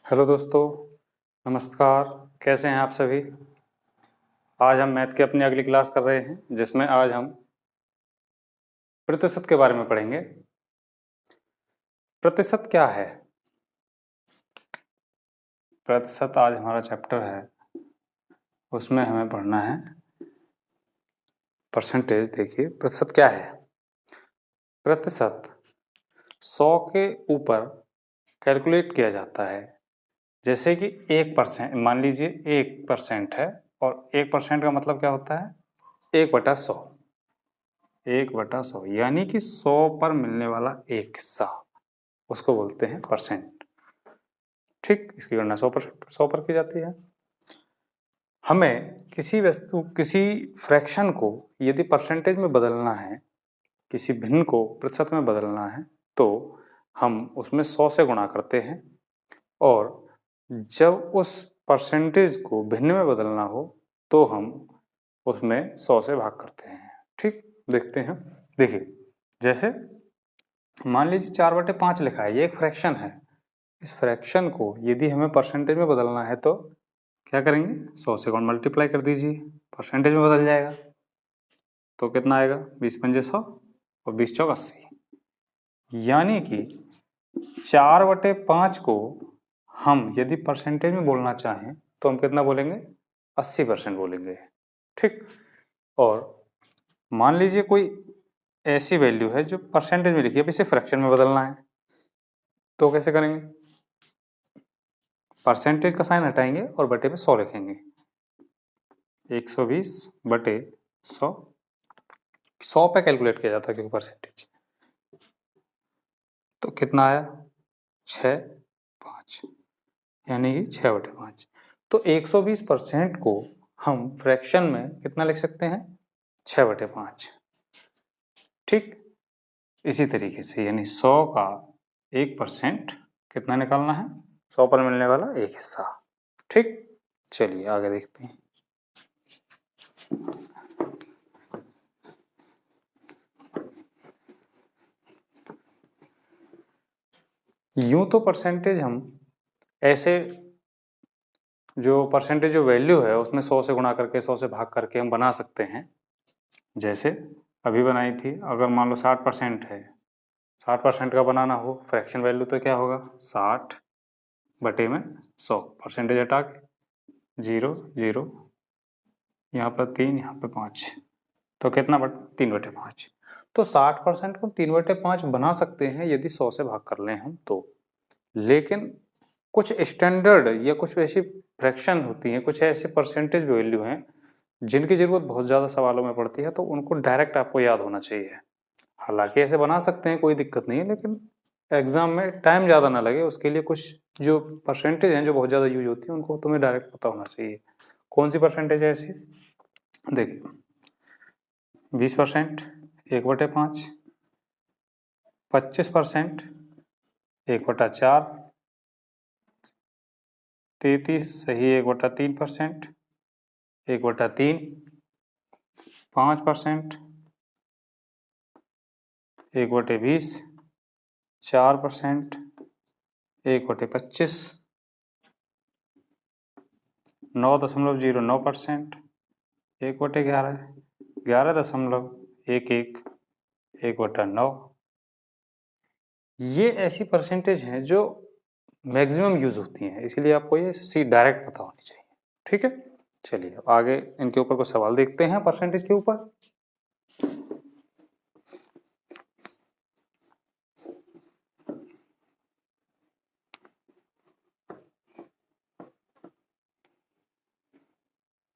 Hello दोस्तों, नमस्कार। कैसे हैं आप सभी। आज हम मैथ की अपनी अगली क्लास कर रहे हैं जिसमें आज हम प्रतिशत के बारे में पढ़ेंगे। प्रतिशत क्या है? प्रतिशत आज हमारा चैप्टर है, उसमें हमें पढ़ना है परसेंटेज। देखिए प्रतिशत क्या है। प्रतिशत 100 के ऊपर कैलकुलेट किया जाता है। जैसे कि 1%, मान लीजिए 1% है और 1% का मतलब क्या होता है? 1/100। 1/100 यानी कि 100 पर मिलने वाला एक हिस्सा, उसको बोलते हैं परसेंट। ठीक, इसकी गणना 100 पर की जाती है। हमें किसी वस्तु, किसी फ्रैक्शन को यदि परसेंटेज में बदलना है, किसी भिन्न को प्रतिशत में बदलना है, तो हम उसमें 100 से गुणा करते हैं और जब उस परसेंटेज को भिन्न में बदलना हो तो हम उसमें 100 से भाग करते हैं। ठीक, देखते हैं। देखिए, जैसे मान लीजिए 4/5 लिखा है, ये एक फ्रैक्शन है। इस फ्रैक्शन को यदि हमें परसेंटेज में बदलना है तो क्या करेंगे? 100 से मल्टीप्लाई कर दीजिए, परसेंटेज में बदल जाएगा। तो कितना आएगा? 20×5 = 100 और 20×4 = 80। यानी कि 4/5 को हम यदि परसेंटेज में बोलना चाहें तो हम कितना बोलेंगे? 80% बोलेंगे। ठीक, और मान लीजिए कोई ऐसी वैल्यू है जो परसेंटेज में लिखी है, अब इसे फ्रैक्शन में बदलना है तो कैसे करेंगे? परसेंटेज का साइन हटाएंगे और बटे पे 100 लिखेंगे। 120/100, 100 पे कैलकुलेट किया जाता है क्योंकि परसेंटेज। तो कितना आया? 6/5, यानी कि 6/5। तो 120% को हम फ्रैक्शन में कितना लिख सकते हैं? 6/5। ठीक, इसी तरीके से यानी 100 का 1% कितना निकालना है? 100 पर मिलने वाला एक हिस्सा। ठीक, चलिए आगे देखते हैं। यूं तो परसेंटेज हम ऐसे, जो परसेंटेज जो वैल्यू है उसमें 100 से गुणा करके 100 से भाग करके हम बना सकते हैं। जैसे अभी बनाई थी, अगर मान लो 60% है, 60% का बनाना हो फ्रैक्शन वैल्यू तो क्या होगा? 60/100, परसेंटेज हटा के 0 0, यहाँ पर 3, यहाँ पर 5, तो कितना 3/5। तो 60% को 3/5 बना सकते हैं यदि 100 से भाग कर लें हम तो। लेकिन कुछ स्टैंडर्ड या कुछ ऐसी फ्रैक्शन होती हैं, कुछ ऐसे परसेंटेज वैल्यू हैं जिनकी जरूरत बहुत ज़्यादा सवालों में पड़ती है, तो उनको डायरेक्ट आपको याद होना चाहिए। हालांकि ऐसे बना सकते हैं, कोई दिक्कत नहीं है, लेकिन एग्जाम में टाइम ज़्यादा ना लगे उसके लिए कुछ जो परसेंटेज हैं जो बहुत ज़्यादा यूज होती है उनको तुम्हें डायरेक्ट पता होना चाहिए। कौन सी परसेंटेज है ऐसी? देखिए, 20% 1/5, 25% 1/4, 33 सही 1/3%, 1/3, 5%, 1/20, 4%, 1/25, 9.09%, 1/11, 11.11, 1/9। ये ऐसी परसेंटेज हैं जो मैक्सिमम यूज होती हैं, इसलिए आपको ये सी डायरेक्ट पता होनी चाहिए। ठीक है, चलिए आगे इनके ऊपर कुछ सवाल देखते हैं परसेंटेज के ऊपर।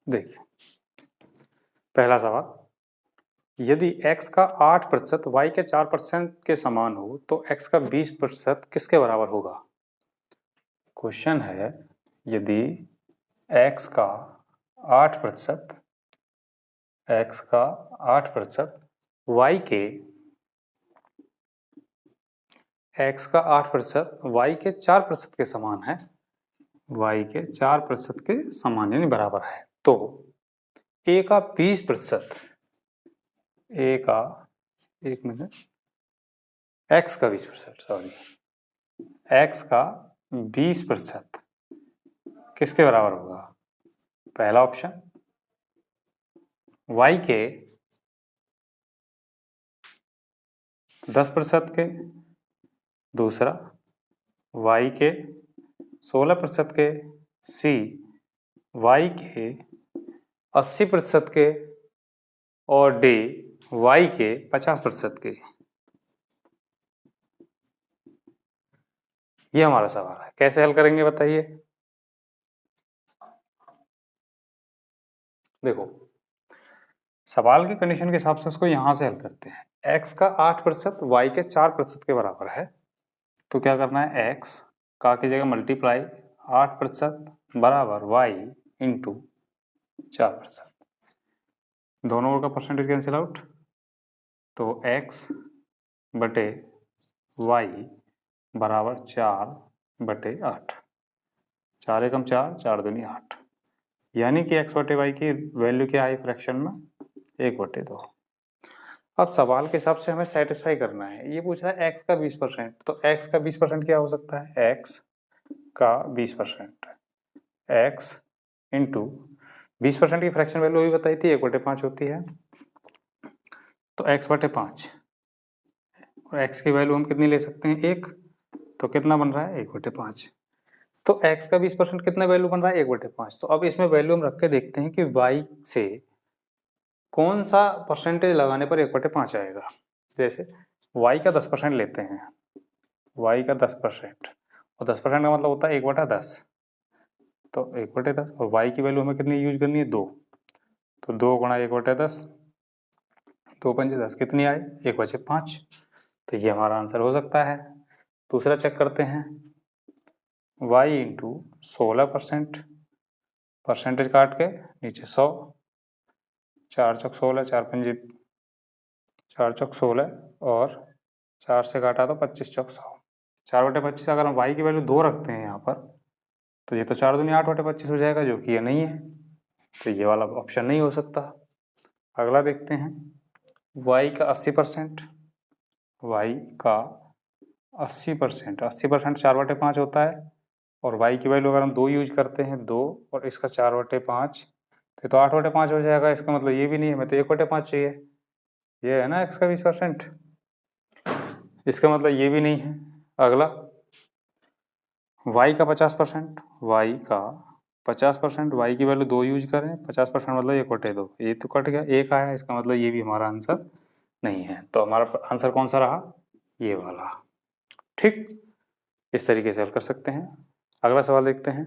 देखिए, पहला सवाल, यदि x का 8% y के 4% के समान हो तो x का 20% किसके बराबर होगा? क्वेश्चन है, यदि x का 8%, x का 8% y के, x का 8% y के 4% के समान है, y के 4% के समान यानी बराबर है, तो a का 20%, a का, एक मिनट, x का 20%, सॉरी, x का 20% किसके बराबर होगा? पहला ऑप्शन y के 10% के, दूसरा y के 16% के, सी y के 80% के, और डी y के 50% के। ये हमारा सवाल है, कैसे हल करेंगे बताइए। देखो, सवाल की कंडीशन के हिसाब से उसको यहां से हल करते हैं। x का 8% y के 4% के बराबर है, तो क्या करना है, x का की जगह मल्टीप्लाई 8% बराबर y इंटू 4%। दोनों ओर का परसेंटेज कैंसिल आउट, तो x बटे y बराबर 4/8। 4 एकम 4, 4 दूनी 8, यानी कि x बटे y की वैल्यू क्या आई फ्रैक्शन में, 1/2। अब सवाल के हिसाब से हमें सेटिस्फाई करना है। ये पूछ रहा है x का 20%, तो x का 20% क्या हो सकता है, x का 20%, x इंटू 20% की फ्रैक्शन वैल्यू भी बताई थी, 1/5 होती है, तो x बटे 5, और x की वैल्यू हम कितनी ले सकते हैं, 1, तो कितना बन रहा है, 1/5। तो x का 20% कितना वैल्यू बन रहा है, 1/5। तो अब इसमें वैल्यू हम रख के देखते हैं कि y से कौन सा परसेंटेज लगाने पर 1/5 आएगा। जैसे y का 10% लेते हैं, y का 10%, और 10% का मतलब होता है 1/10, तो 1/10, और y की वैल्यू हमें कितनी यूज करनी है, 2, तो 2 गुणा 1/10, 2 पंजे 10, कितनी आई, 1/5। तो ये हमारा आंसर हो सकता है। दूसरा चेक करते हैं, y इंटू 16%, परसेंटेज काट के नीचे 100, 4 चौक 16, 4 पंजे 4 चौक 16, और 4 से काटा तो 25 चौक 100, 4/25। अगर हम y की वैल्यू 2 रखते हैं यहाँ पर, तो ये तो 4 दूनी 8/25 हो जाएगा, जो कि ये नहीं है, तो ये वाला ऑप्शन नहीं हो सकता। अगला देखते हैं, y का 80%, y का 80%, 80% 4/5 होता है, और y की वैल्यू अगर हम 2 यूज करते हैं, 2 और इसका 4/5, तो 8/5 हो जाएगा। इसका मतलब ये भी नहीं है, हमें तो 1/5 चाहिए। ये है ना x का 20%, इसका मतलब ये भी नहीं है। अगला y का 50%, y का 50%, y की वैल्यू 2 यूज करें, 50% मतलब 1/2, ये तो कट गया, 1 आया, इसका मतलब ये भी हमारा आंसर नहीं है। तो हमारा आंसर कौन सा रहा, ये वाला। ठीक, इस तरीके से हल कर सकते हैं। अगला सवाल देखते हैं,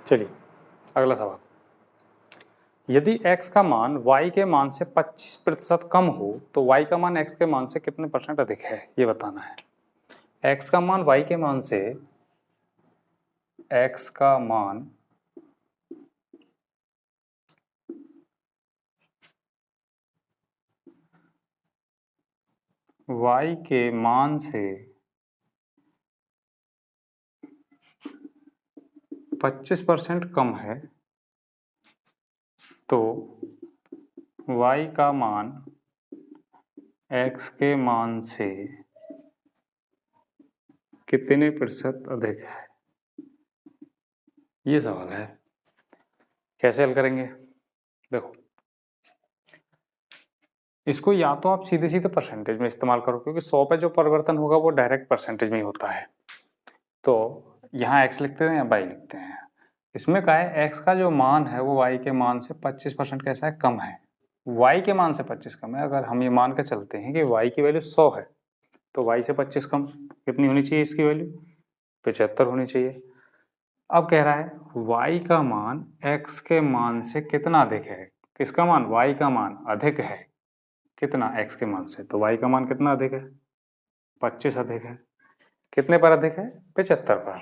चलिए अगला सवाल, यदि x का मान y के मान से 25% कम हो तो y का मान x के मान से कितने % अधिक है, ये बताना है। x का मान y के मान से, x का मान y के मान से 25% कम है, तो y का मान x के मान से कितने % अधिक है, ये सवाल है। कैसे हल करेंगे, देखो इसको या तो आप सीधे सीधे परसेंटेज में इस्तेमाल करो, क्योंकि 100 पे जो परिवर्तन होगा वो डायरेक्ट परसेंटेज में ही होता है। तो यहाँ x लिखते हैं या y लिखते हैं, इसमें क्या है, x का जो मान है वो y के मान से 25% कैसा है, कम है। y के मान से 25 कम है। अगर हम ये मान के चलते हैं कि y की वैल्यू 100 है, तो y से 25 कम कितनी होनी चाहिए, इसकी वैल्यू 75 होनी चाहिए। अब कह रहा है y का मान x के मान से कितना अधिक है, किसका मान, y का मान अधिक है कितना, x के मान से, तो y का मान कितना अधिक है, 25 अधिक है। कितने पर अधिक है, 75 पर।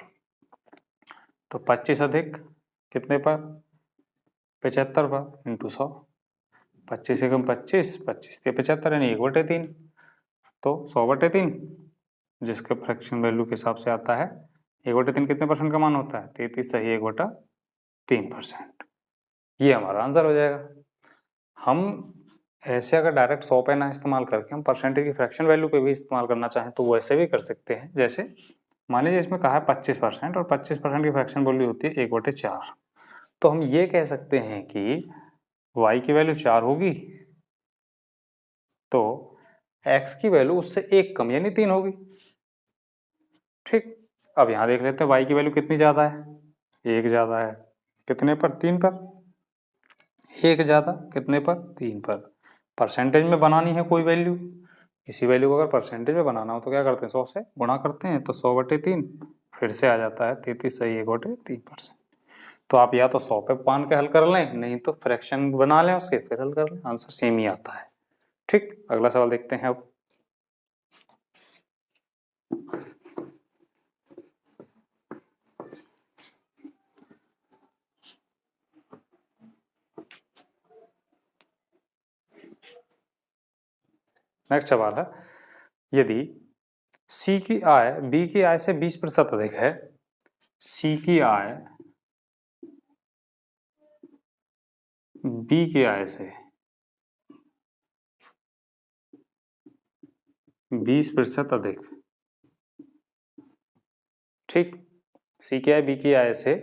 तो 25 अधिक कितने पर, 75 पर, इंटू 100। 25 एकम 25, 25 के 75 यानी 1/3, तो 100/3, जिसके फ्रैक्शन वैल्यू के हिसाब से आता है 1/3 कितने परसेंट का मान होता है, 33 सही 1/3%। ये हमारा आंसर हो जाएगा। हम ऐसे अगर डायरेक्ट 100 पे ना इस्तेमाल करके हम परसेंटेज की फ्रैक्शन वैल्यू पे भी इस्तेमाल करना चाहें तो वो ऐसे भी कर सकते हैं। जैसे मान लीजिए इसमें कहा है 25% और 25% की फ्रैक्शन वैल्यू होती है 1/4, तो हम ये कह सकते हैं कि y की वैल्यू 4 होगी तो x की वैल्यू उससे 1 कम यानी 3 होगी। ठीक, अब यहां देख लेते हैं y की वैल्यू कितनी ज्यादा है, 1 ज्यादा है, कितने पर, 3 पर, 1 ज्यादा कितने पर, 3 पर। परसेंटेज में बनानी है कोई वैल्यू, इसी वैल्यू को अगर परसेंटेज में बनाना हो तो क्या करते हैं, 100 से गुणा करते हैं, तो 100/3 फिर से आ जाता है 33 सही 1/3%। तो आप या तो 100 पे मान के हल कर लें, नहीं तो फ्रैक्शन बना लें उसके फिर हल कर लें, आंसर सेम ही आता है। ठीक, अगला सवाल देखते हैं अब। नेक्स्ट सवाल है, यदि C की आय B की आय से 20% अधिक है, C की आय B की आय से 20% अधिक, ठीक, C की आय B की आय से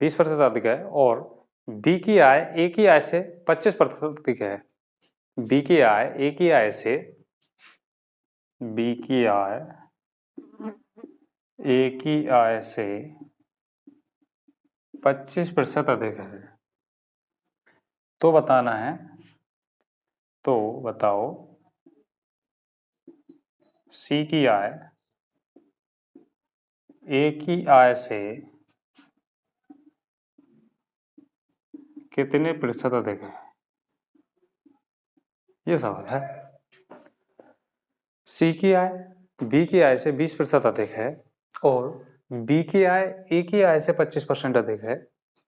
20% अधिक है और B की आय A की आय से 25% अधिक है। B की आय A की आय से, B की आय A की आय से 25% अधिक है, तो बताना है, तो बताओ C की आय A की आय से कितने प्रतिशत अधिक है, ये सवाल है। C की आय B की आय से 20% अधिक है और B की आय A की आय से 25% अधिक है,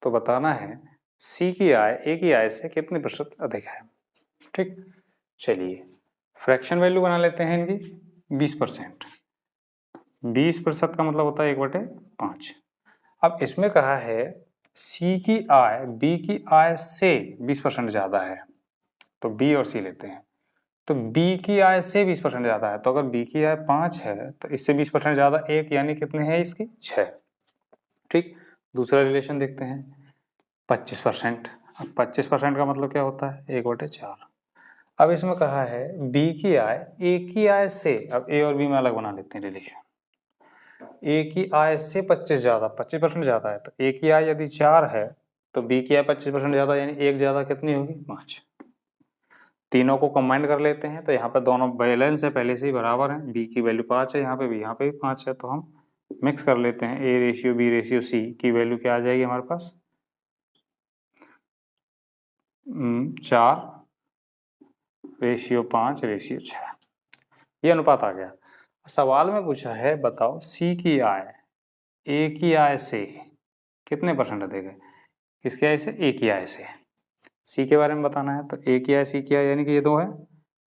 तो बताना है C की आय A की आय से कितने प्रतिशत अधिक है। ठीक, चलिए फ्रैक्शन वैल्यू बना लेते हैं इनकी। 20%, 20% का मतलब होता है 1/5। अब इसमें कहा है C की आय B की आय से 20% ज्यादा है, तो B और C लेते हैं। तो B की आय से 20% ज्यादा है, तो अगर B की आय 5 है तो इससे 20% ज्यादा 1 यानी कितने हैं इसकी, 6। ठीक, दूसरा रिलेशन देखते हैं 25%। अब 25% का मतलब क्या होता है, 1/4। अब इसमें कहा है B की आय A की आय से, अब A और B में अलग बना लेते हैं रिलेशन। A की आय से 25% ज्यादा है, तो A की आय यदि 4 है तो B की आय 25% ज्यादा यानी 1 ज्यादा कितनी होगी, 5। तीनों को कंबाइन कर लेते हैं तो यहाँ पे दोनों बैलेंस है, पहले से ही बराबर है। B की वैल्यू 5 है, यहाँ पे भी 5 है, तो हम मिक्स कर लेते हैं। A/B/C की वैल्यू क्या आ जाएगी हमारे पास, 4/5/6, ये अनुपात आ गया। सवाल में पूछा है बताओ C की आय A की आय से कितने परसेंट अधिक है, किसकी आय से, A की आय से। C के बारे में बताना है, तो A की आय C की आय यानी कि ये 2 है,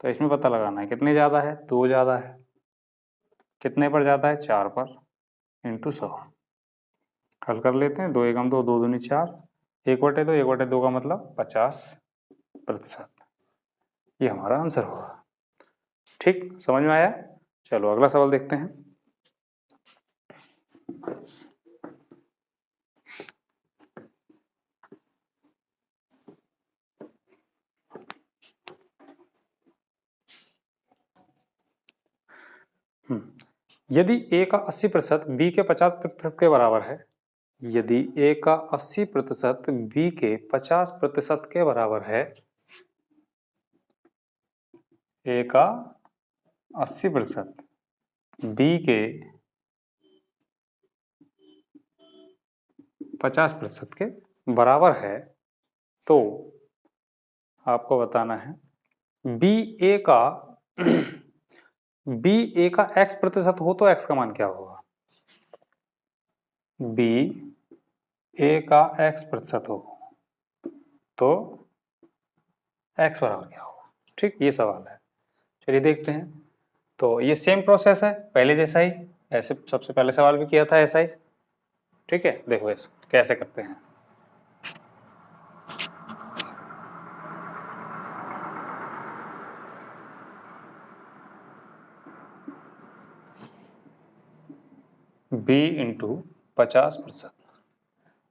तो इसमें पता लगाना है कितने ज्यादा है, 2 ज्यादा है, कितने पर ज्यादा है, 4 पर, इंटू 100। हल कर लेते हैं, 2 एकम 2, 2 दूनी 4, 1/2, 1/2 का मतलब 50%। ये हमारा आंसर होगा। ठीक, समझ में आया। चलो अगला सवाल देखते हैं। यदि A का 80% B के 50% के बराबर है, यदि A का 80% B के 50% के बराबर है, A का 80% B के 50% के बराबर है, तो आपको बताना है B A का B A का X% हो तो X का मान क्या होगा। B ए का x प्रतिशत हो तो x बराबर क्या होगा। ठीक, ये सवाल है। चलिए देखते हैं। तो ये सेम प्रोसेस है पहले जैसा ही, ऐसे सबसे पहले सवाल भी किया था ऐसा ही। ठीक है, देखो ऐसे कैसे करते हैं। b into 50%,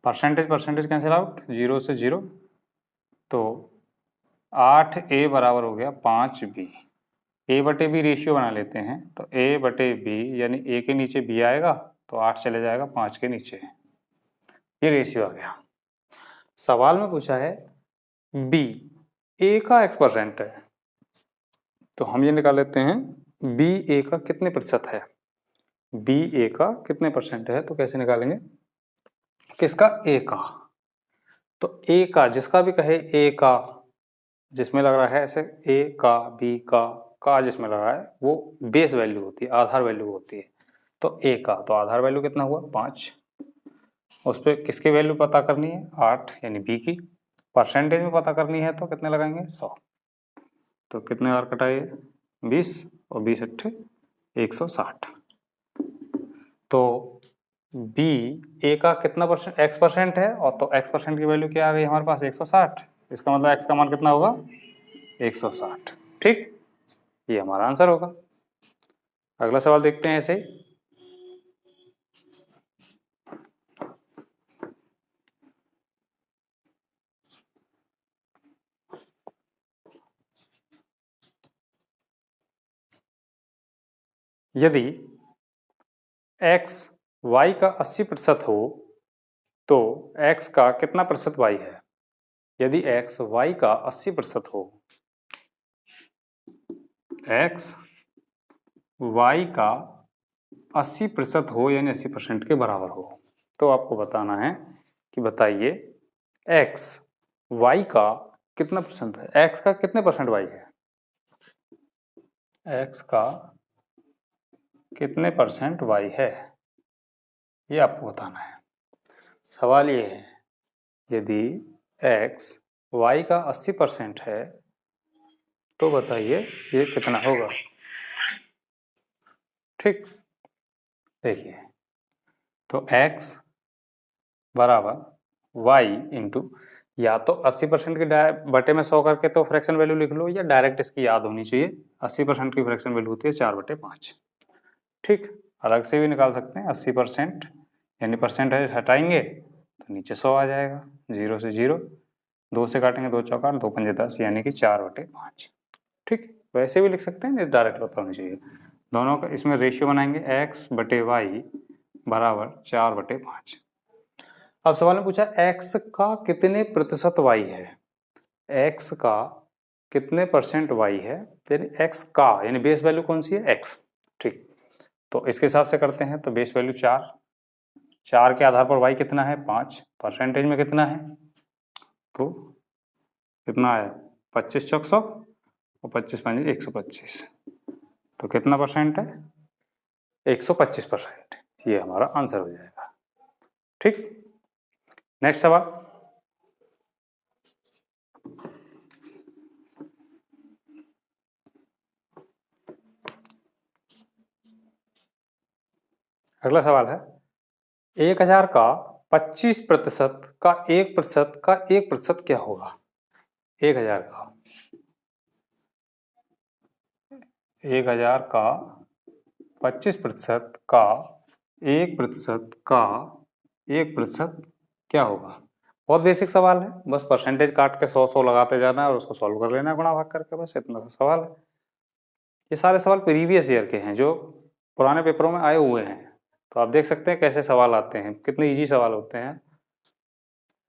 percentage cancel out, 0 से 0, तो 8a बराबर हो गया 5b। a बटे b रेशियो बना लेते हैं, तो a बटे b यानी a के नीचे b आएगा तो 8 चले जाएगा 5 के नीचे, ये रेशियो आ गया। सवाल में पूछा है b a का x% है, तो हम ये निकाल लेते हैं b a का कितने प्रतिशत है। b a का कितने परसेंट है, तो कैसे निकालेंगे, किसका, a का। तो a का, जिसका भी कहे a का, जिसमें लग रहा है ऐसे a का, b का जिसमें लगा है वो बेस वैल्यू होती है, आधार वैल्यू होती है। तो a का तो आधार वैल्यू कितना हुआ 5, उस पर किसकी वैल्यू पता करनी है 8 यानी b की, परसेंटेज में पता करनी है तो कितने लगाएंगे 100, तो कितने बार कटाइए 20 और 20 अट्ठे 160। तो b a का कितना परसेंट, x% है, और तो x% की वैल्यू क्या आ गई हमारे पास 160, इसका मतलब x का मान कितना होगा 160। ठीक, ये हमारा आंसर होगा। अगला सवाल देखते हैं ऐसे ही। यदि x y का 80% हो तो x का कितना प्रतिशत y है। यदि x y का 80% हो, x y का 80% हो यानी 80% के बराबर हो, तो आपको बताना है कि बताइए x y का कितना परसेंट है, x का कितने परसेंट y है, x का कितने परसेंट y है, ये आपको बताना है। सवाल ये है यदि x y का 80% है तो बताइए ये कितना होगा। ठीक, देखिए तो x बराबर y इंटू, या तो 80% के बटे में 100 करके तो फ्रैक्शन वैल्यू लिख लो, या डायरेक्ट इसकी याद होनी चाहिए। 80% की फ्रैक्शन वैल्यू होती है 4/5। ठीक, अलग से भी निकाल सकते हैं 80% यानी परसेंटेज हटाएंगे तो नीचे 100 आ जाएगा, 0 से 0, 2 से काटेंगे 2 चौका 2 पंजे 10 यानी कि 4/5। ठीक, वैसे भी लिख सकते हैं, डायरेक्ट पता होनी चाहिए। दोनों का इसमें रेशियो बनाएंगे x/y बराबर 4/5। अब सवाल में पूछा x का कितने प्रतिशत y है, x का कितने परसेंट y है, यानी x का यानी बेस वैल्यू कौन सी है x। ठीक, तो इसके हिसाब से करते हैं, तो बेस वैल्यू 4 के आधार पर y कितना है 5, परसेंटेज में कितना है, तो कितना है 25 चौक 100 और 25 पंजे 125, तो कितना परसेंट है 125%। ये हमारा आंसर हो जाएगा। ठीक, नेक्स्ट सवाल। अगला सवाल है 1000 का 25% का 1% का 1% क्या होगा। 1000 का 25% का 1% का 1% क्या होगा। बहुत बेसिक सवाल है, बस परसेंटेज काट के 100 लगाते जाना है और उसको सॉल्व कर लेना है गुणा भाग करके, बस इतना सा सवाल है। ये सारे सवाल प्रीवियस ईयर के हैं जो पुराने पेपरों में आए हुए हैं, तो आप देख सकते हैं कैसे सवाल आते हैं, कितने इजी सवाल होते हैं।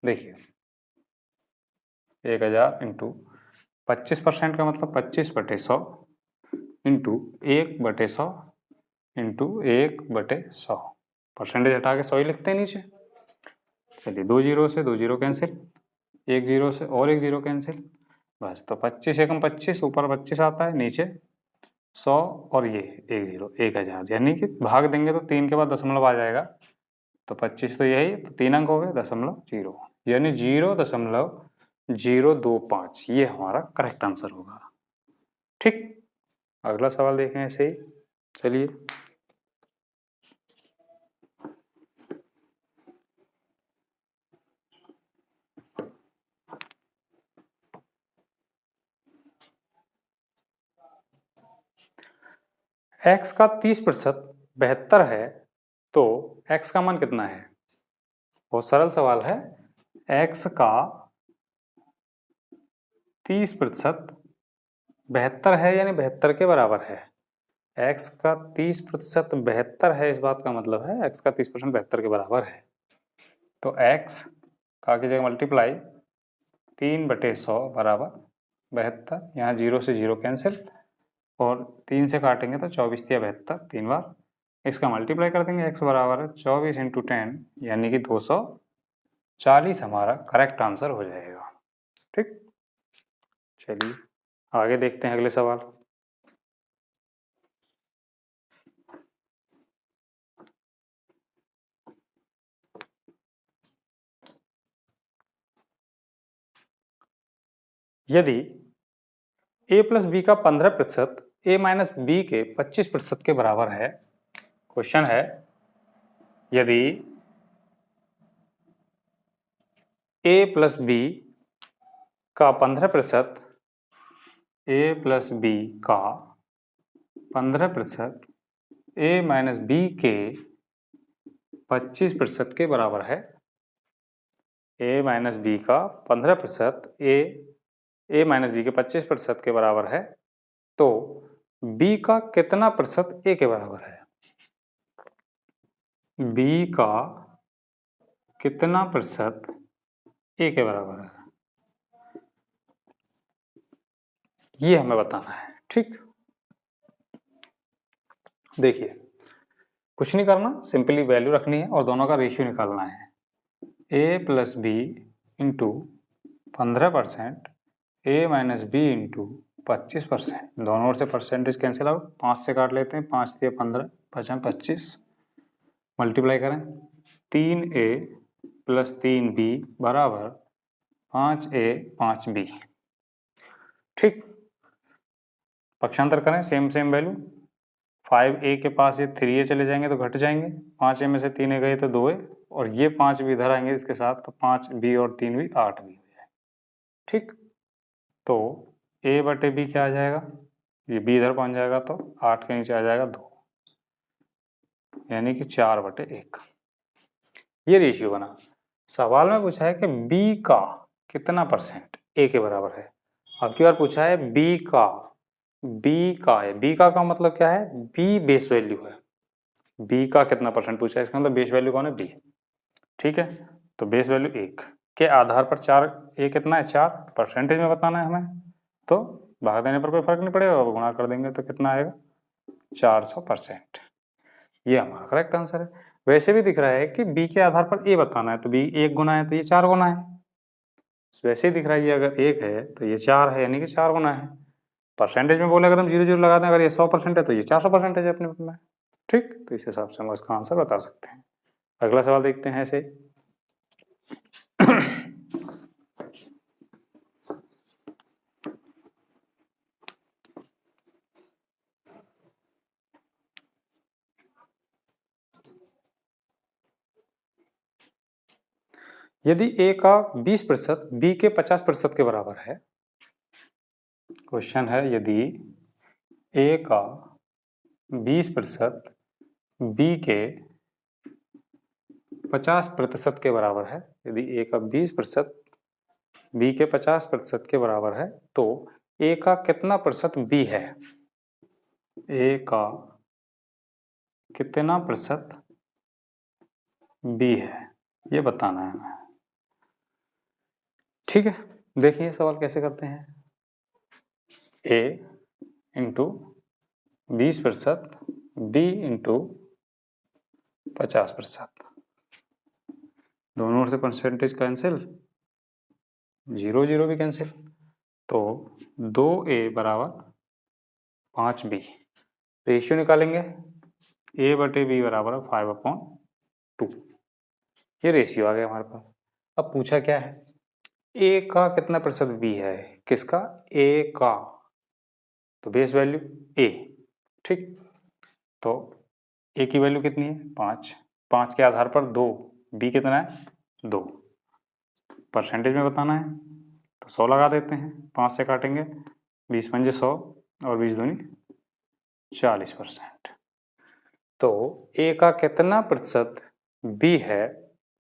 देखिए 1000 इंटू 25% का मतलब 25/100 इंटू 1/100 इंटू 1/100, परसेंटेज हटा के 100 ही लिखते हैं नीचे। चलिए 2 जीरो से 2 जीरो कैंसिल, 1 जीरो से और 1 जीरो कैंसिल, बस तो 25 एकम 25, ऊपर 25 आता है, नीचे 100 और ये 1 जीरो 1000, यानी कि भाग देंगे तो 3 के बाद दशमलव आ जाएगा, तो 25 तो यही, तो 3 अंक हो गए, 0.0 यानी 0.025 ये हमारा करेक्ट आंसर होगा। ठीक, अगला सवाल देखें ऐसे ही। चलिए, x का 30% 72 है तो x का मान कितना है? बहुत सरल सवाल है। x का 30% 72 है यानी 72 के बराबर है। x का 30% 72 है, इस बात का मतलब है x का 30% 72 के बराबर है। तो x का कीजिएगा मल्टीप्लाई 3/100 बराबर 72, यहाँ 0 से 0 कैंसिल और 3 से काटेंगे तो 24 या 72 3 बार, इसका मल्टीप्लाई कर देंगे। x बराबर है 24 × 10 यानी कि 240 हमारा करेक्ट आंसर हो जाएगा। ठीक, चलिए आगे देखते हैं अगले सवाल। यदि a प्लस बी का 15% a माइनस बी के 25% के बराबर है। क्वेश्चन है, यदि a प्लस बी का 15% a प्लस बी का 15% a माइनस बी के 25% के बराबर है। a माइनस बी का 15% a माइनस बी के 25% के बराबर है तो b का कितना प्रतिशत a के बराबर है? b का कितना प्रतिशत a के बराबर है, ये हमें बताना है। ठीक, देखिए कुछ नहीं करना, सिंपली वैल्यू रखनी है और दोनों का रेशियो निकालना है। a plus B into 15% a minus B into 25%, दोनों ओर से परसेंटेज कैंसिल आउट, 5 से काट लेते हैं, 5 × 15 5 25, मल्टीप्लाई करें 3a प्लस 3b बराबर 5a 5b। ठीक, पक्षांतर करें, सेम सेम वैल्यू, 5a के पास ये 3a चले जाएंगे तो घट जाएंगे, 5a में से 3a गए तो 2a और ये 5 भी इधर आएंगे इसके साथ तो 5b और 3b 8b हो जाए। ठीक, तो a/b क्या आ जाएगा, ये b इधर पहुंच जाएगा तो 8 के नीचे आ जाएगा 2 यानी कि 4/1। ये रेशियो बना। सवाल में पूछा है कि b का कितना परसेंट a के बराबर है। अब की बार पूछा है b का है, b का मतलब क्या है, b बेस वैल्यू है, b का कितना परसेंट पूछा है, इसका मतलब बेस वैल्यू कौन है, b। ठीक है, तो बेस वैल्यू 1 के आधार पर 4 a कितना है 4, परसेंटेज में बताना है हमें, तो भाग देने पर कोई फर्क नहीं पड़ेगा, गुणा कर देंगे तो कितना आएगा 400%। ये हमारा करेक्ट आंसर है। वैसे भी दिख रहा है कि b के आधार पर a बताना है, तो b 1 गुना है तो ये 4 गुना है। वैसे ही दिख रहा है ये अगर 1 है तो ये 4 है यानी कि 4 गुना है। परसेंटेज में बोले अगर हम 0 0 लगा दें, अगर ये 100% है तो ये 400% है अपने में। ठीक, तो इस हिसाब से हम इसका आंसर बता सकते हैं। अगला सवाल देखते हैं ऐसे। यदि a का 20% b के 50% के बराबर है। क्वेश्चन है, यदि a का 20% b के 50% के बराबर है, यदि a का 20% b के 50% के बराबर है तो a का कितना प्रतिशत b है, a का कितना प्रतिशत b है ये बताना है हमें। ठीक है, देखिए सवाल कैसे करते हैं। a इंटू 20% b इंटू 50%, दोनों ओर से परसेंटेज कैंसिल, 0 0 भी कैंसिल, तो 2a बराबर 5b। रेशियो निकालेंगे, a/b बराबर 5/2। ये रेशियो आ गया हमारे पास। अब पूछा क्या है, ए का कितना प्रतिशत बी है, किसका, ए का, तो बेस वैल्यू ए, ठीक। तो ए की वैल्यू कितनी है 5, 5 के आधार पर 2, बी कितना है 2, परसेंटेज में बताना है तो 100 लगा देते हैं, 5 से काटेंगे 20 पंजे 100 और 20 दूनी 40%। तो ए का कितना प्रतिशत बी है,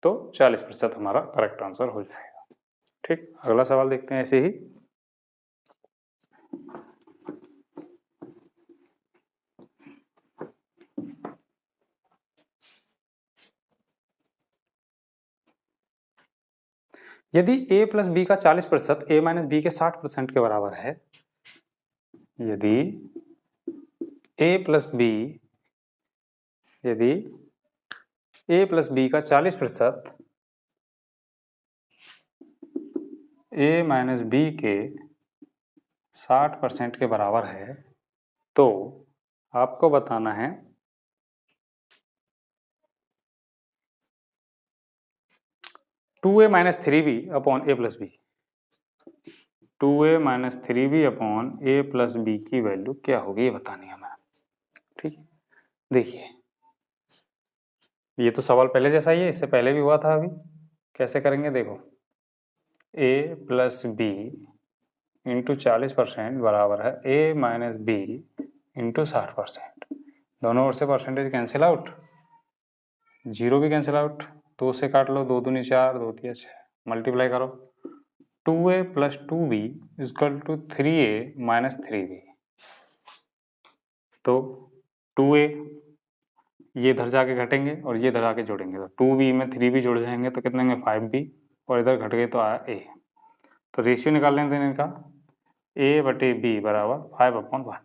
तो 40% हमारा करेक्ट आंसर हो जाएगा। ठीक, अगला सवाल देखते हैं ऐसे ही। यदि a प्लस बी का 40% a माइनस बी के 60% के बराबर है, यदि a प्लस बी, यदि a प्लस बी का 40% a माइनस बी के 60% के बराबर है, तो आपको बताना है 2a minus 3b upon a plus B, 2a minus 3b upon a plus B की वैल्यू क्या होगी, ये बतानी है हमें। ठीक, देखिए ये तो सवाल पहले जैसा ही है, इससे पहले भी हुआ था। अभी कैसे करेंगे देखो, a प्लस बी इंटू 40% बराबर है a माइनस बी इंटू 60%। दोनों ओर से परसेंटेज कैंसिल आउट, जीरो भी कैंसिल आउट, 2 से काट लो, 2 दूनी 4, 2 तिया 6, मल्टीप्लाई करो, 2a plus 2b is equal to 3a minus 3b। तो 2a ये इधर जाके घटेंगे और ये इधर आके जोड़ेंगे, तो 2b में 3b जुड़ जाएंगे तो कितने होंगे 5b, और इधर घट गए तो आया a। तो रेशियो निकाल लेते हैं इनका, a बटे b बराबर 5/1।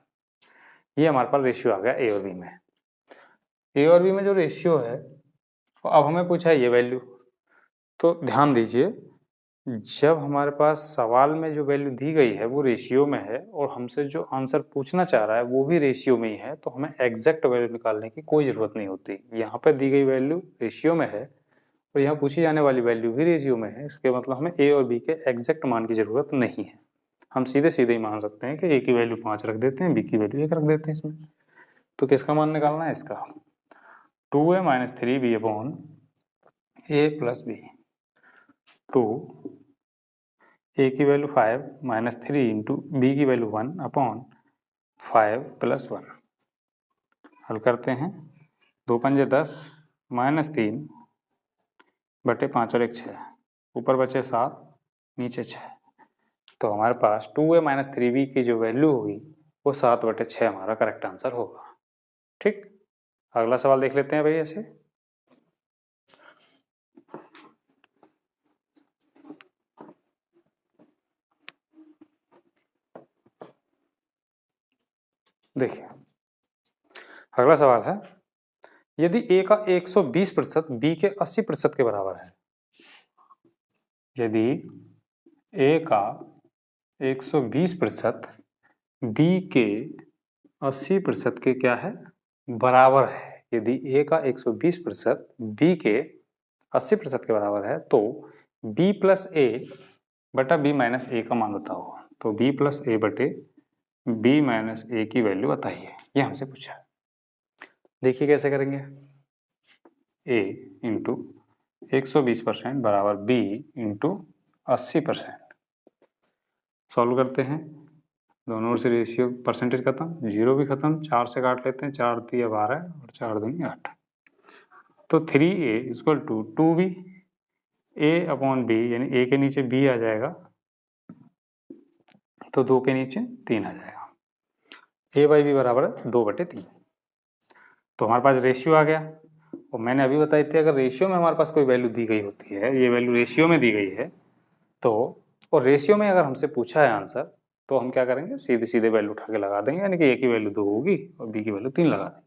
ये हमारे पास रेशियो आ गया ए और बी में। ए और बी में जो रेशियो है, अब हमें पूछा है ये वैल्यू। तो ध्यान दीजिए, जब हमारे पास सवाल में जो वैल्यू दी गई है वो रेशियो में है और हमसे जो आंसर पूछना चाह रहा है वो भी रेशियो में ही है, तो हमें एग्जैक्ट वैल्यू निकालने की कोई ज़रूरत नहीं होती। यहाँ पर दी गई वैल्यू रेशियो में है और यहाँ पूछी जाने वाली वैल्यू भी रेशियो में है, इसके मतलब हमें ए और बी के एग्जैक्ट मान की ज़रूरत नहीं है। हम सीधे सीधे ही मान सकते हैं कि ए की वैल्यू 5 रख देते हैं, बी की वैल्यू 1 रख देते हैं इसमें। तो किसका मान निकालना है, इसका, 2a minus 3b upon A plus B, two A की वैल्यू 5 माइनस 3 इंटू बी की वैल्यू 1 अपॉन 5 प्लस 1। हल करते हैं, 2 पंजे 10 माइनस 3 बटे 5 और 1 6, ऊपर बचे 7 नीचे 6। तो हमारे पास 2a माइनस 3b की जो वैल्यू होगी वो 7/6 हमारा करेक्ट आंसर होगा। ठीक, अगला सवाल देख लेते हैं भाई ऐसे। देखिए अगला सवाल है, यदि a का 120% b के 80% के बराबर है, यदि a का 120% b के 80% के क्या है, बराबर है। यदि a का 120% b के 80% के बराबर है, तो b प्लस ए बटा b माइनस ए का मान बताओ। तो b प्लस ए बटे b माइनस ए की वैल्यू बताइए, ये हमसे पूछा है। देखिए कैसे करेंगे, a इंटू 120% बराबर b इंटू 80%। सॉल्व करते हैं, दोनों ओर से रेशियो परसेंटेज खत्म, जीरो भी खत्म, 4 से काट लेते हैं, 4 तिया 12 और 4 दूनी 8। तो 3a equal to 2b, a upon b यानी a के नीचे b आ जाएगा तो 2 के नीचे 3 आ जाएगा, a बाई बी बराबर है 2/3। तो हमारे पास रेशियो आ गया। और मैंने अभी बताई थी, अगर रेशियो में हमारे पास कोई वैल्यू दी गई होती है, ये वैल्यू रेशियो में दी गई है, तो और रेशियो में अगर हमसे पूछा है आंसर, तो हम क्या करेंगे, सीधे सीधे वैल्यू उठा के लगा देंगे, यानी कि ए की वैल्यू 2 होगी और बी की वैल्यू 3 लगा देंगे।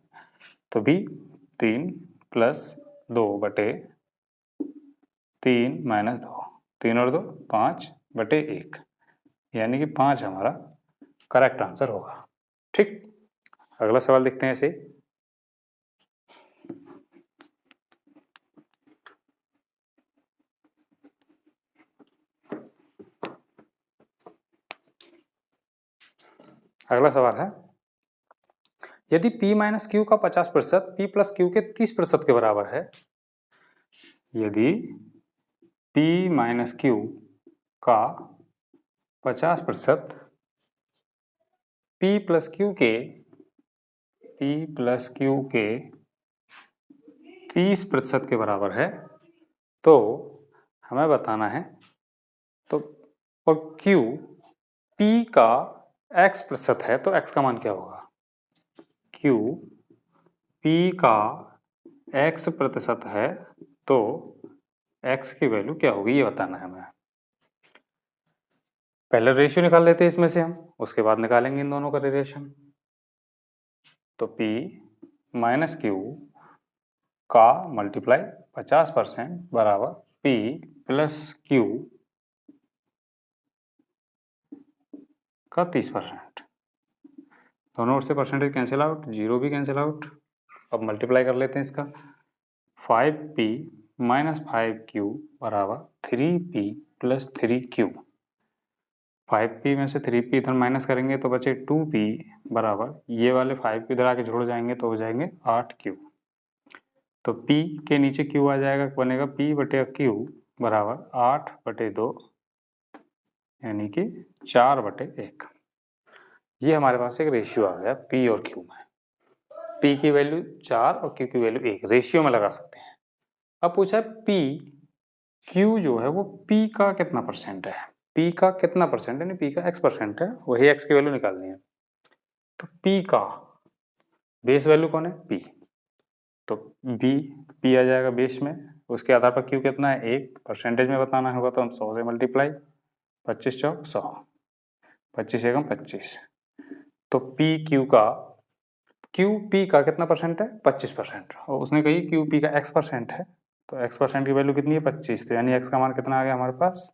तो b 3 प्लस 2/3 माइनस 2, 3 और 2 5/1, यानी कि 5 हमारा करेक्ट आंसर होगा। ठीक, अगला सवाल देखते हैं ऐसे। अगला सवाल है, यदि P माइनस क्यू का 50% P प्लस क्यू के 30% के बराबर है, यदि P माइनस क्यू का 50% P प्लस क्यू के 30% के बराबर है, तो हमें बताना है, तो और Q P का x% है, तो x का मान क्या होगा? Q P का x% है, तो x की वैल्यू क्या होगी ये बताना है हमें। पहले रेशियो निकाल लेते हैं इसमें से हम, उसके बाद निकालेंगे इन दोनों का रिलेशन। तो P माइनस क्यू का मल्टीप्लाई 50% बराबर P प्लस क्यू का 30%। दोनों ओर से परसेंटेज कैंसिल आउट, जीरो भी कैंसिल आउट। अब मल्टीप्लाई कर लेते हैं इसका। 5P माइनस 5Q बराबर 3P प्लस 3Q। 5P में से 3P इधर माइनस करेंगे तो बचे 2P बराबर, ये वाले 5Q इधर आके जुड़ जाएंगे तो हो जाएंगे 8Q। तो P के नीचे Q आ जाएगा, बनेगा P बटे Q बराबर 8/2 यानी कि 4/1। ये हमारे पास एक रेशियो आ गया P और Q में। P की वैल्यू 4 और Q की वैल्यू 1 रेशियो में लगा सकते हैं। अब पूछा है P Q जो है वो P का कितना परसेंट है, P का कितना परसेंट है, P का x% है, वही x की वैल्यू निकालनी है। तो P का बेस वैल्यू कौन है? P। तो P आ जाएगा बेस में, उसके आधार पर Q कितना है 1, परसेंटेज में बताना होगा तो हम 100 से मल्टीप्लाई, 25 चौक 100, 25 एकम 25। तो Q P का कितना परसेंट है? 25%। और उसने कही Q P का x% है, तो x% की वैल्यू कितनी है? 25। तो यानी x का मान कितना आ गया हमारे पास?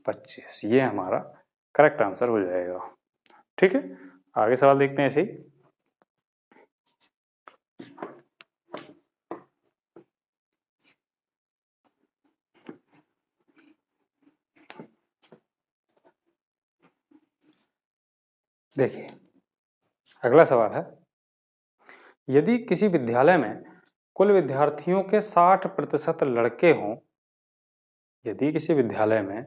25। ये हमारा करेक्ट आंसर हो जाएगा। ठीक है, आगे सवाल देखते हैं ऐसे ही। देखिए अगला सवाल है, यदि किसी विद्यालय में कुल विद्यार्थियों के 60% लड़के हों, यदि किसी विद्यालय में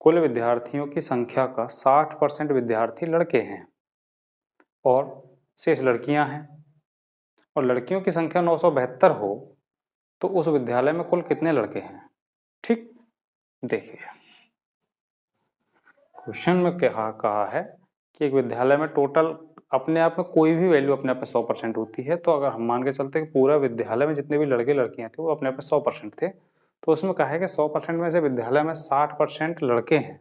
कुल विद्यार्थियों की संख्या का 60% विद्यार्थी लड़के हैं और शेष लड़कियां हैं, और लड़कियों की संख्या 972 हो, तो उस विद्यालय में कुल कितने लड़के हैं? ठीक, देखिए क्वेश्चन में क्या कहा है कि एक विद्यालय में टोटल अपने आप में कोई भी वैल्यू अपने आप में 100% होती है, तो अगर हम मान के चलते कि पूरा विद्यालय में जितने भी लड़के लड़कियां थे वो अपने आप में 100% थे, तो उसमें कहा है कि 100% में से विद्यालय में 60% लड़के हैं।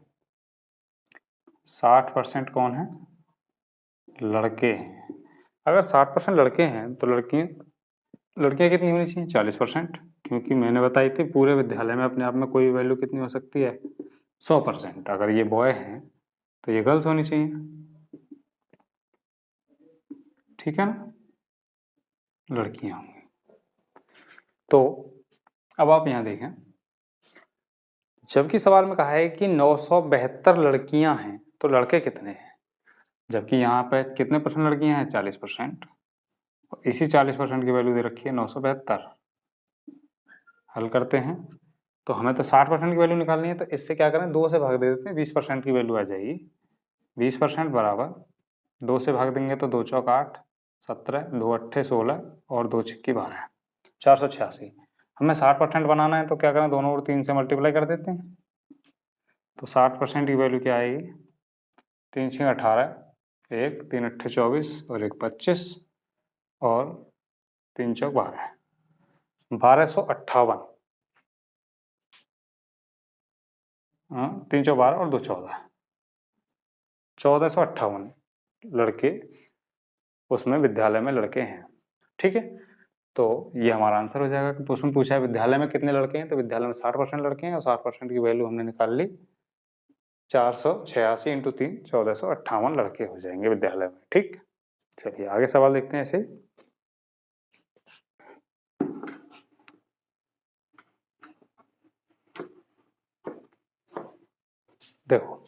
60% कौन है? लड़के हैं। अगर 60% लड़के हैं तो लड़कियां कितनी होनी चाहिए? 40%, क्योंकि मैंने बताई थी पूरे विद्यालय में अपने आप में कोई वैल्यू कितनी हो सकती है? 100%। अगर ये बॉय हैं तो ये गर्ल्स होनी चाहिए। ठीक है ना, लड़कियां होंगी। तो अब आप यहां देखें, जबकि सवाल में कहा है कि 972 लड़कियां हैं, तो लड़के कितने हैं? जबकि यहाँ पे कितने परसेंट लड़कियां हैं? 40%। इसी 40% की वैल्यू दे रखी है 972। हल करते हैं तो हमें तो 60% की वैल्यू निकालनी है, तो इससे क्या करें, 2 से भाग दे देते हैं, 20% की वैल्यू आ जाएगी। 20% बराबर 2 से भाग देंगे तो 2 चौक 8, 17, 2 अट्ठे 16 और 2 छिक्की 12, 486। हमें 60% बनाना है तो क्या करें, दोनों और 3 से मल्टीप्लाई कर देते हैं। तो 60% की वैल्यू क्या आएगी? 3 छः 18, 1 3 अट्ठे 24 और 1 25 और 3 चौक 12, 1258। 3 चौक 12 और 2 14, 1458 लड़के उसमें विद्यालय में लड़के हैं। ठीक है, तो ये हमारा आंसर हो जाएगा कि उसमें पूछा है विद्यालय में कितने लड़के हैं, तो विद्यालय में 60% लड़के हैं और 60% की वैल्यू हमने निकाल ली, 486 इंटू 3, 1458 लड़के हो जाएंगे विद्यालय में। ठीक, चलिए आगे सवाल देखते हैं ऐसे। देखो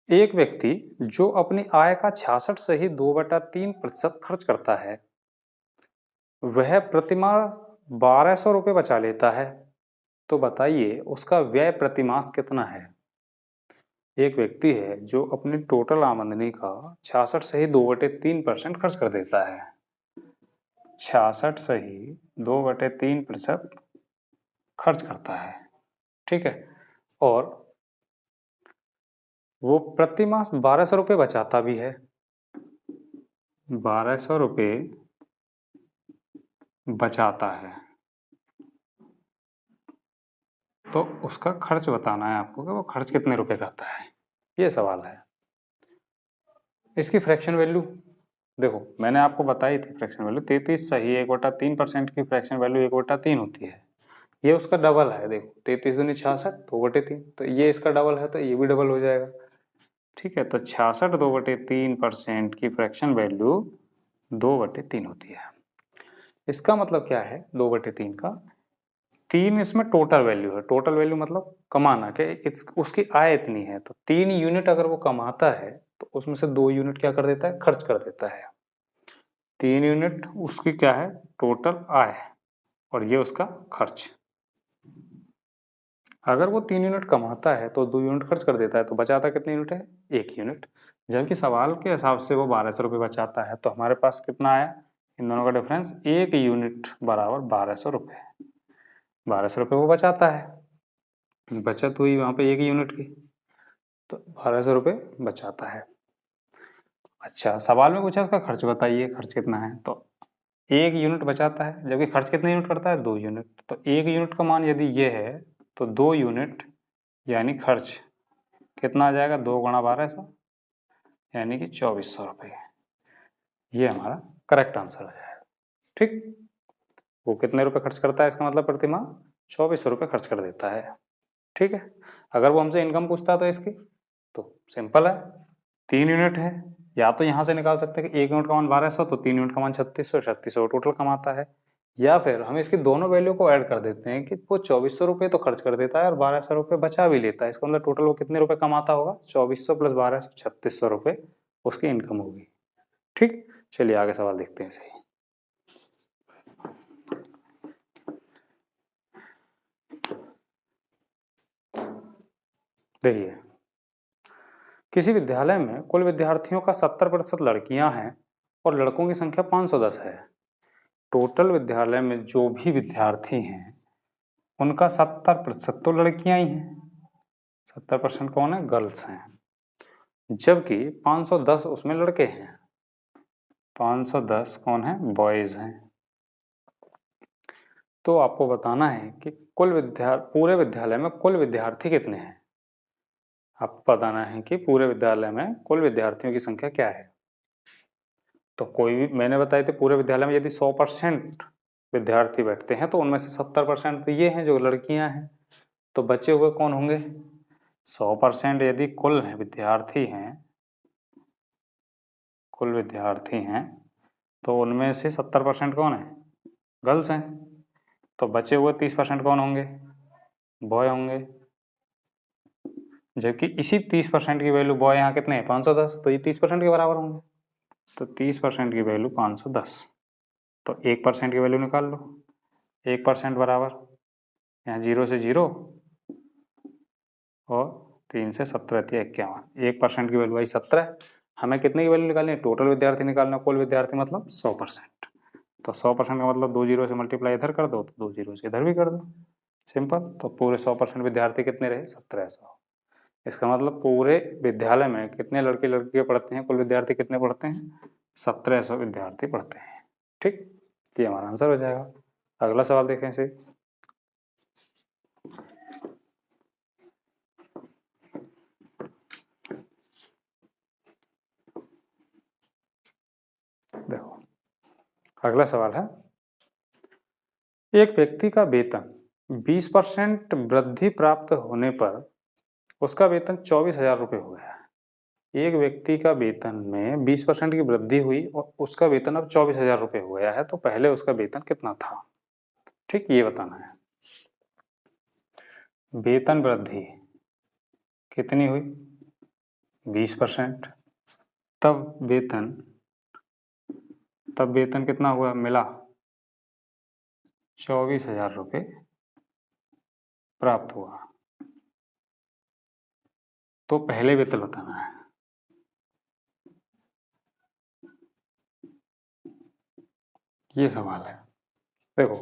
एक व्यक्ति जो अपनी आय का 66 से ही 2/3% खर्च करता है, वह प्रतिमाह 1200 रुपये बचा लेता है। तो बताइए उसका व्यय प्रतिमास कितना है। एक व्यक्ति है जो अपनी टोटल आमदनी का 66 से ही 2/3% खर्च कर देता है। 66 से ही 2/3% खर्च करता है, ठीक है, और वो प्रति माह 1200 रुपये बचाता भी है। 1200 रुपये बचाता है, तो उसका खर्च बताना है आपको कि वो खर्च कितने रुपए करता है, ये सवाल है। इसकी फ्रैक्शन वैल्यू देखो, मैंने आपको बताई थी फ्रैक्शन वैल्यू 33 सही 1/3% की फ्रैक्शन वैल्यू 1/3 होती है। ये उसका डबल है, देखो 33 दूनी 66 2/3, तो ये इसका डबल है तो ये भी डबल हो जाएगा, ठीक है। तो 66 2/3% की फ्रैक्शन वैल्यू 2/3 होती है। इसका मतलब क्या है 2/3 का, 3 इसमें टोटल वैल्यू है। टोटल वैल्यू मतलब कमाना के उसकी आय इतनी है, तो 3 यूनिट अगर वो कमाता है तो उसमें से 2 यूनिट क्या कर देता है, खर्च कर देता है। 3 यूनिट उसकी क्या है, टोटल आय, और ये उसका खर्च। अगर वो 3 यूनिट कमाता है तो 2 यूनिट खर्च कर देता है, तो बचाता कितने यूनिट है, 1 यूनिट। जबकि सवाल के हिसाब से वो 1200 रुपये बचाता है, तो हमारे पास कितना आया, इन दोनों का डिफरेंस 1 यूनिट बराबर 1200 रुपये। 1200 रुपये वो बचाता है, बचत हुई वहां पे 1 यूनिट की, तो 1200 रुपये बचाता है। अच्छा, सवाल में पूछा उसका खर्च बताइए, खर्च कितना है, तो 1 यूनिट बचाता है, जबकि खर्च कितने यूनिट करता है, 2 यूनिट। तो 1 यूनिट का मान यदि ये है तो 2 यूनिट यानी खर्च कितना आ जाएगा, 2 गुणा 1200 यानी कि 2400 रुपये। ये हमारा करेक्ट आंसर हो जाएगा, ठीक। वो कितने रुपए खर्च करता है, इसका मतलब प्रतिमाह 2400 रुपये खर्च कर देता है, ठीक है। अगर वो हमसे इनकम पूछता तो इसकी, तो सिंपल है, 3 यूनिट है, या तो यहाँ से निकाल सकते हैं कि 1 यूनिट का मान 1200 तो 3 यूनिट का मान 3600, 3600 टोटल कमाता है। या फिर हम इसकी दोनों वैल्यू को ऐड कर देते हैं कि वो 2400 रुपये तो खर्च कर देता है और 1200 रुपये बचा भी लेता है। इसका मतलब टोटल वो कितने रुपए कमाता होगा, 2400 प्लस 1200 3600 रुपये उसकी इनकम होगी, ठीक। चलिए आगे सवाल देखते हैं सही। देखिए, किसी विद्यालय में कुल विद्यार्थियों का 70% लड़कियां हैं और लड़कों की संख्या 510 है। टोटल विद्यालय में जो भी विद्यार्थी हैं उनका 70% तो लड़कियां ही हैं, 70% कौन है, गर्ल्स हैं, जबकि 510 उसमें लड़के हैं, 510 कौन है, बॉयज हैं। तो आपको बताना है कि पूरे विद्यालय में कुल विद्यार्थी कितने हैं। आपको बताना है कि पूरे विद्यालय में कुल विद्यार्थियों की संख्या क्या है। तो कोई भी, मैंने बताए थे पूरे विद्यालय में यदि 100% विद्यार्थी बैठते हैं तो उनमें से 70% तो ये हैं जो लड़कियां हैं, तो बचे हुए कौन होंगे, 100% यदि कुल विद्यार्थी हैं तो उनमें से 70% कौन है, गर्ल्स हैं, तो बचे हुए 30% कौन होंगे, बॉय होंगे। जबकि इसी 30% की वैल्यू बॉय यहाँ कितने हैं, 510, तो ये 30% के बराबर होंगे। तो 30% की वैल्यू 510, तो 1% की वैल्यू निकाल लो, 1% बराबर यहाँ 0 से 0 और 3 से 17 51, 1% की वैल्यू आई 17। हमें कितने की वैल्यू निकालनी है, टोटल विद्यार्थी निकालना, कुल विद्यार्थी मतलब 100%। तो 100% का मतलब 2 जीरो से मल्टीप्लाई इधर कर दो तो 2 जीरो से इधर भी कर दो, सिंपल। तो पूरे 100% विद्यार्थी कितने रहे, 1700। इसका मतलब पूरे विद्यालय में कितने लड़के लड़कियां पढ़ते हैं, कुल विद्यार्थी कितने पढ़ते हैं, 1700 विद्यार्थी पढ़ते हैं, ठीक। ये हमारा आंसर हो जाएगा। अगला सवाल देखें इसे। देखो, अगला सवाल है, एक व्यक्ति का वेतन 20% वृद्धि प्राप्त होने पर उसका वेतन 24,000 रुपये हो गया। एक व्यक्ति का वेतन में 20% की वृद्धि हुई और उसका वेतन अब 24,000 रुपये हो गया है, तो पहले उसका वेतन कितना था, ठीक, ये बताना है। वेतन वृद्धि कितनी हुई, 20%, तब वेतन कितना हुआ मिला 24,000 रुपये प्राप्त हुआ। तो पहले वेतन बताना है। ये सवाल है। देखो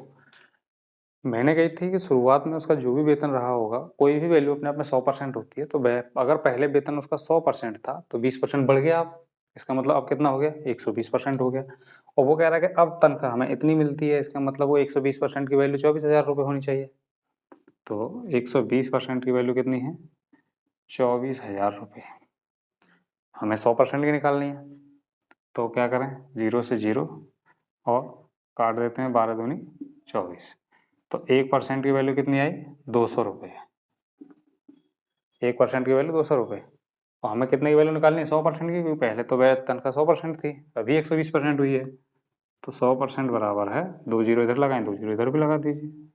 मैंने कही थी कि शुरुआत में उसका जो भी वेतन रहा होगा, कोई भी वैल्यू अपने आप में 100% होती है, तो अगर पहले वेतन उसका 100% था तो 20% बढ़ गया। अब इसका मतलब अब कितना हो गया 120% हो गया। और वो कह रहा है कि अब तनख्वाह हमें इतनी मिलती है, इसका मतलब वो 120% की वैल्यू 24,000 रुपये होनी चाहिए। तो 120% की वैल्यू कितनी है 24,000 रुपये। हमें 100% की निकालनी है, तो क्या करें 0 से 0 और काट देते हैं 12 दूनी 24। तो 1% की वैल्यू कितनी आई 200 रुपये। 1% की वैल्यू 200 रुपये। और हमें कितने की वैल्यू निकालनी है 100% की, क्योंकि पहले तो वह तनख्वाह 100% थी, अभी 120% हुई है। तो 100% बराबर है 2 जीरो इधर लगाएं 2 जीरो इधर भी लगा दीजिए।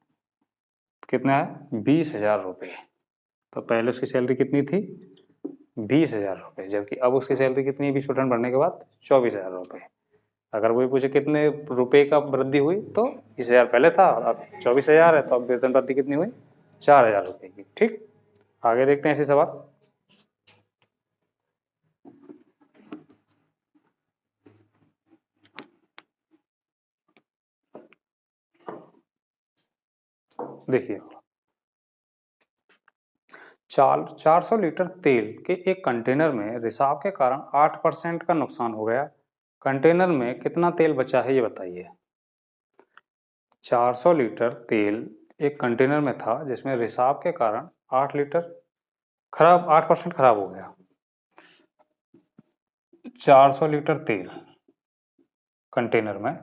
कितना है 20,000 रुपये। तो पहले उसकी सैलरी कितनी थी 20,000 रुपये, जबकि अब उसकी सैलरी कितनी है 20% बढ़ने के बाद 24,000 रुपये। अगर वही पूछे कितने रुपए का वृद्धि हुई तो 20,000 पहले था, अब 24,000 है, तो अब वेतन वृद्धि कितनी हुई 4,000 रुपये की। ठीक, आगे देखते हैं ऐसे सवाल। देखिए 400 लीटर तेल के एक कंटेनर में रिसाव के कारण 8% का नुकसान हो गया। कंटेनर में कितना तेल बचा है ये बताइए। 400 लीटर तेल एक कंटेनर में था जिसमें रिसाव के कारण 8% खराब हो गया। 400 लीटर तेल कंटेनर में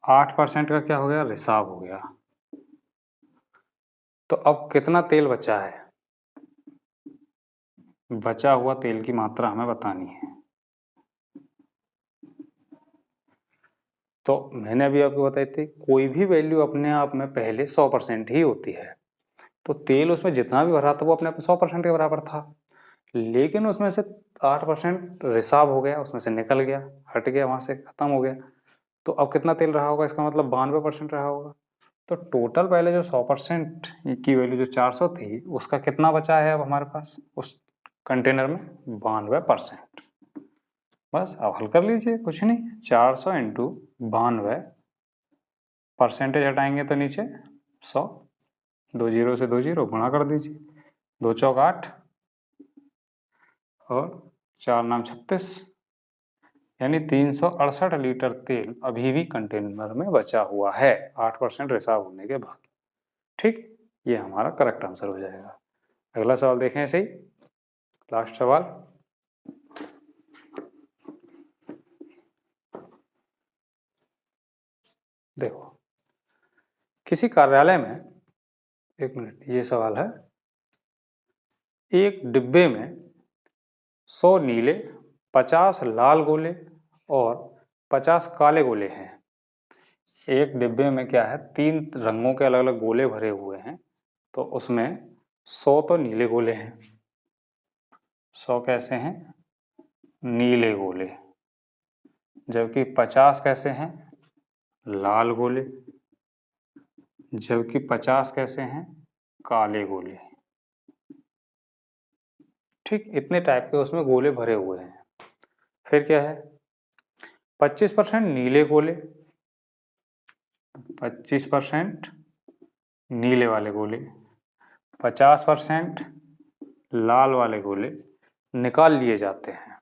8% का क्या हो गया रिसाव हो गया। तो अब कितना तेल बचा है, बचा हुआ तेल की मात्रा हमें बतानी है। तो मैंने अभी आपको बताई थी कोई भी वैल्यू अपने आप में पहले 100% ही होती है। तो तेल उसमें जितना भी भरा था वो अपने आप में 100% के बराबर था, लेकिन उसमें से 8% रिसाव हो गया, उसमें से निकल गया, हट गया, वहां से खत्म हो गया। तो अब कितना तेल रहा होगा, इसका मतलब 92% रहा होगा। तो टोटल पहले जो 100% की वैल्यू जो 400 थी उसका कितना बचा है अब हमारे पास उस कंटेनर में 92%। बस अब हल कर लीजिए, कुछ नहीं, 400 इंटू 92, परसेंटेज हटाएंगे तो नीचे 100, 2 जीरो से 2 जीरो गुणा कर दीजिए, 2 चौक 8 और 4 नाम 36, यानी 368 लीटर तेल अभी भी कंटेनर में बचा हुआ है 8% रिसाव होने के बाद। ठीक, ये हमारा करेक्ट आंसर हो जाएगा। अगला सवाल देखें ऐसे ही, लास्ट सवाल। देखो किसी कार्यालय में, एक मिनट, ये सवाल है, एक डिब्बे में 100 नीले, 50 लाल गोले और 50 काले गोले हैं। एक डिब्बे में क्या है 3 रंगों के अलग अलग गोले भरे हुए हैं। तो उसमें 100 तो नीले गोले हैं, 100 कैसे हैं नीले गोले, जबकि 50 कैसे हैं लाल गोले, जबकि 50 कैसे हैं काले गोले। ठीक, इतने टाइप के उसमें गोले भरे हुए हैं। फिर क्या है 25% नीले गोले, 25% नीले वाले गोले, 50% लाल वाले गोले निकाल लिए जाते हैं।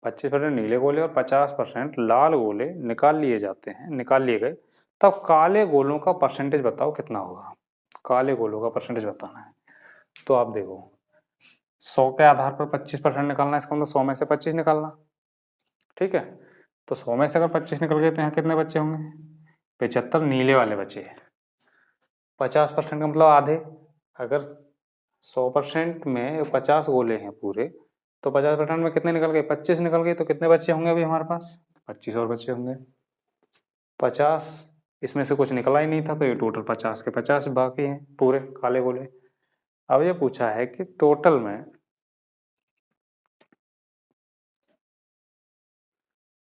25% नीले गोले और 50% लाल गोले निकाल लिए जाते हैं, निकाल लिए गए। तब काले गोलों का परसेंटेज बताओ कितना होगा। काले गोलों का परसेंटेज बताना है। तो आप देखो 100 के आधार पर 25% निकालना है, इसका मतलब 100 में से 25 निकालना। ठीक है, तो 100 में से अगर 25 निकल गए तो यहाँ कितने बच्चे होंगे 75 नीले वाले बचे। 50% का मतलब आधे, अगर 100% में 50 गोले हैं पूरे, तो 50% में कितने निकल गए 25 निकल गए, तो कितने बच्चे होंगे अभी हमारे पास 25 और बच्चे होंगे। 50 इसमें से कुछ निकला ही नहीं था, तो ये टोटल 50 के 50 बाकी हैं पूरे काले गोले। अब ये पूछा है कि टोटल में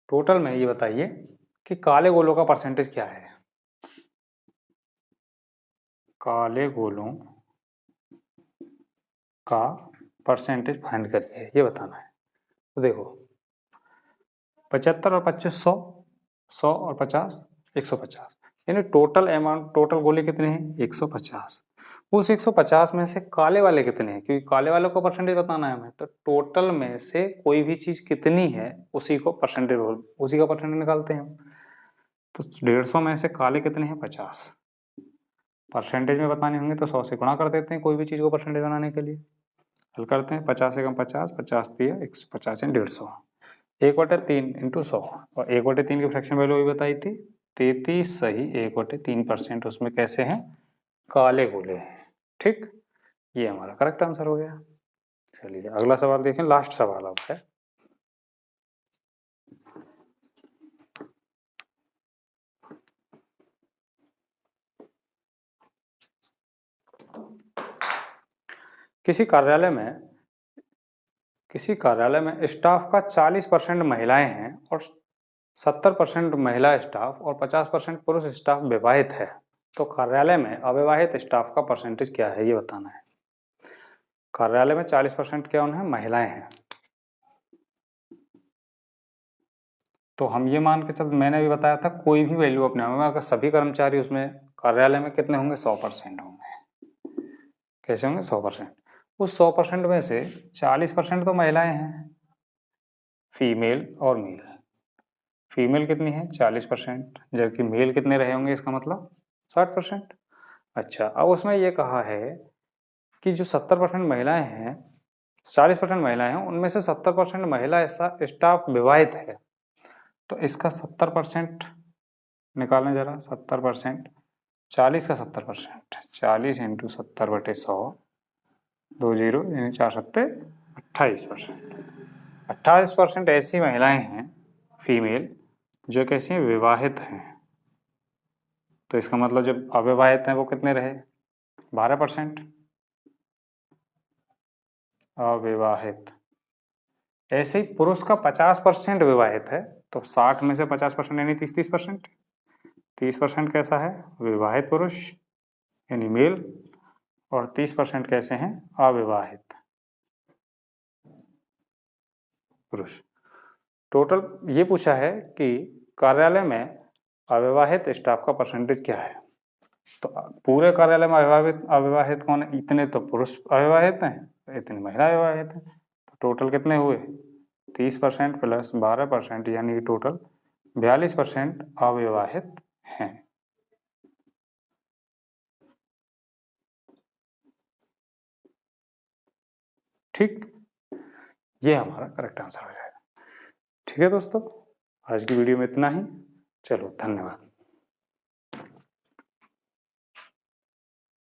टोटल में ये बताइए कि काले गोलों का परसेंटेज क्या है। काले गोलों का परसेंटेज फाइंड करिए, ये बताना है। तो देखो 75 और 25 100, 100 और 50 150, यानी टोटल अमाउंट, टोटल गोले कितने हैं 150। उस 150 में से काले वाले कितने हैं, क्योंकि काले वालों को परसेंटेज बताना है हमें, तो टोटल में से कोई भी चीज कितनी है उसी का परसेंटेज निकालते हैं हम। तो 150 में से काले कितने हैं 50, परसेंटेज में बताने होंगे तो 100 से गुणा कर देते हैं कोई भी चीज को परसेंटेज बनाने के लिए। हल करते हैं, 50 से कम 50, 50 दिया 150 एंड 150, 1/3 इंटू 100, और 1/3 की फ्रैक्शन वैल्यू भी बताई थी 33, सही 1/3%। उसमें कैसे हैं, काले गोले हैं। ठीक, ये हमारा करेक्ट आंसर हो गया। चलिए अगला सवाल देखें, लास्ट सवाल अब है। किसी कार्यालय में स्टाफ का 40% महिलाएं हैं और 70% महिला स्टाफ और 50% पुरुष स्टाफ विवाहित है, तो कार्यालय में अविवाहित स्टाफ का परसेंटेज क्या है, ये बताना है। कार्यालय में 40% क्या है, महिलाएं हैं, तो हम ये मान के चल, मैंने भी बताया था कोई भी वैल्यू अपने आप में, अगर सभी कर्मचारी उसमें कार्यालय में कितने होंगे 100% होंगे। कैसे होंगे 100%। उस 100% में से 40% तो महिलाएं हैं, फीमेल और मेल। फीमेल कितनी है 40%, जबकि मेल कितने रहे होंगे, इसका मतलब 60%। अच्छा, अब उसमें ये कहा है कि जो 70% महिलाएं हैं, 40% महिलाएं हैं, उनमें से 70% महिला ऐसा स्टाफ विवाहित है, तो इसका 70% निकालें जरा। 70%, 40 का 70%, 40 इंटू 70/100, 2 जीरो यानी 4 सत्ते 28%। 28% ऐसी महिलाएं हैं फीमेल जो कैसी हैं, विवाहित हैं, तो इसका मतलब जब अविवाहित हैं वो कितने रहे 12%। अविवाहित, ऐसे ही पुरुष का 50% विवाहित है, तो 60 में से 50% यानी 30%। 30% कैसा है, विवाहित पुरुष यानी मेल, और 30% कैसे हैं, अविवाहित पुरुष। टोटल ये पूछा है कि कार्यालय में अविवाहित स्टाफ का परसेंटेज क्या है, तो पूरे कार्यालय में अविवाहित कौन है, इतने तो पुरुष अविवाहित हैं, इतनी महिला अविवाहित हैं, तो टोटल कितने हुए 30% प्लस 12%, यानी टोटल 42% अविवाहित हैं। ठीक, ये हमारा करेक्ट आंसर हो जाएगा। ठीक है दोस्तों, आज की वीडियो में इतना ही। चलो धन्यवाद।